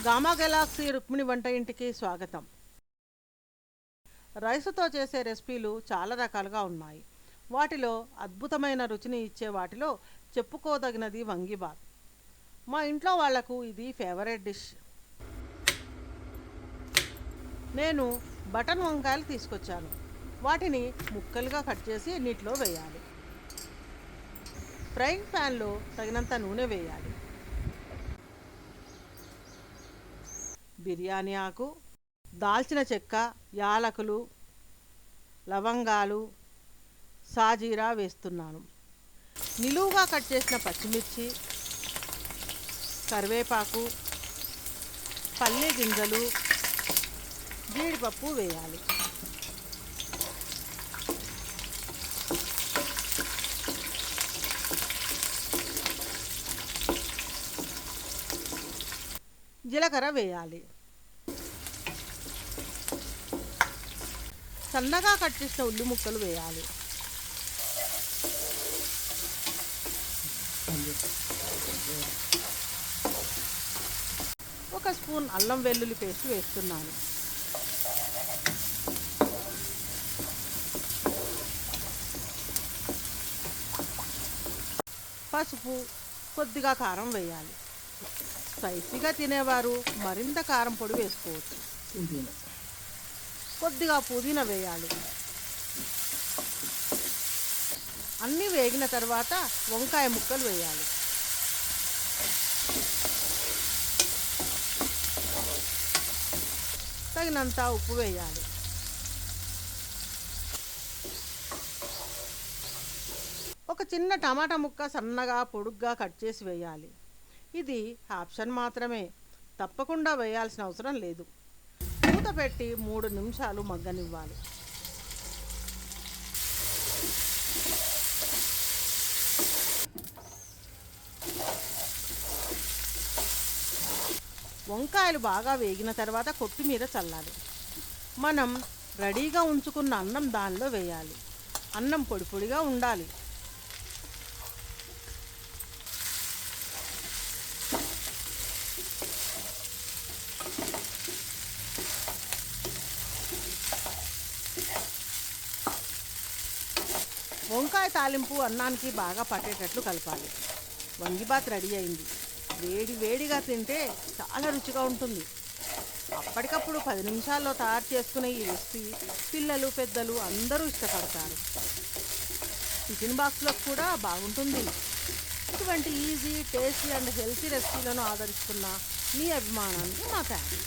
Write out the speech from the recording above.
Gamma Galaxy Rukmini వంట ఇంటికి స్వాగతం. రైసుతో చేసే రెసిపీలు చాలా రకాలుగా ఉన్నాయి. వాటిలో అద్భుతమైన రుచిని ఇచ్చే వాటిలో చెప్పుకోదగినది వంగిబాత్. మా ఇంట్లో వాళ్లకు ఇది ఫేవరెట్ డిష్. నేను బటన్ వంకాయలు తీసుకొచ్చాను. వాటిని ముక్కలుగా కట్ చేసి నీటిలో వేయాలి. ఫ్రైయింగ్ ప్యాన్లో తగినంత నూనె వేయాలి. బిర్యానీ ఆకు, దాల్చిన చెక్క, యాలకులు, లవంగాలు, సాజీరా వేస్తున్నాను. నిలువుగా కట్ చేసిన పచ్చిమిర్చి, కరివేపాకు, పల్లి గింజలు, జీడిపప్పు వేయాలి. జీలకర్ర వేయాలి. సన్నగా కట్ చేసిన ఉల్లి ముక్కలు వేయాలి. ఒక స్పూన్ అల్లం వెల్లుల్లి పేస్ట్ వేస్తున్నాను. పసుపు, కొద్దిగా కారం వేయాలి. స్పైసీగా తినేవారు మరింత కారం పొడి వేసుకోవచ్చు. కొద్దిగా పుదీనా వేయాలి. అన్నీ వేగిన తర్వాత వంకాయ ముక్కలు వేయాలి. తగినంత ఉప్పు వేయాలి. ఒక చిన్న టమాటా ముక్క సన్నగా పొడుగ్గా కట్ చేసి వేయాలి. ఇది ఆప్షన్ మాత్రమే, తప్పకుండా వేయాల్సిన అవసరం లేదు. మూత పెట్టి 3 నిమిషాలు మగ్గనివ్వాలి. వంకాయలు బాగా వేగిన తర్వాత కొత్తిమీర చల్లాలి. మనం రెడీగా ఉంచుకున్న అన్నం దానిలో వేయాలి. అన్నం పొడి పొడిగా ఉండాలి. వంకాయ తాలింపు అన్నానికి బాగా పట్టేటట్లు కలపాలి. వంగిబాత్ రెడీ అయింది. వేడి వేడిగా తింటే చాలా రుచిగా ఉంటుంది. అప్పటికప్పుడు 10 నిమిషాల్లో తయారు చేసుకునే ఈ రెసిపీ పిల్లలు పెద్దలు అందరూ ఇష్టపడతారు. టిఫిన్ బాక్స్లో కూడా బాగుంటుంది. ఇటువంటి ఈజీ, టేస్టీ అండ్ హెల్తీ రెసిపీలను ఆదరిస్తున్న మీ అభిమానానికి మా థ్యాంక్స్.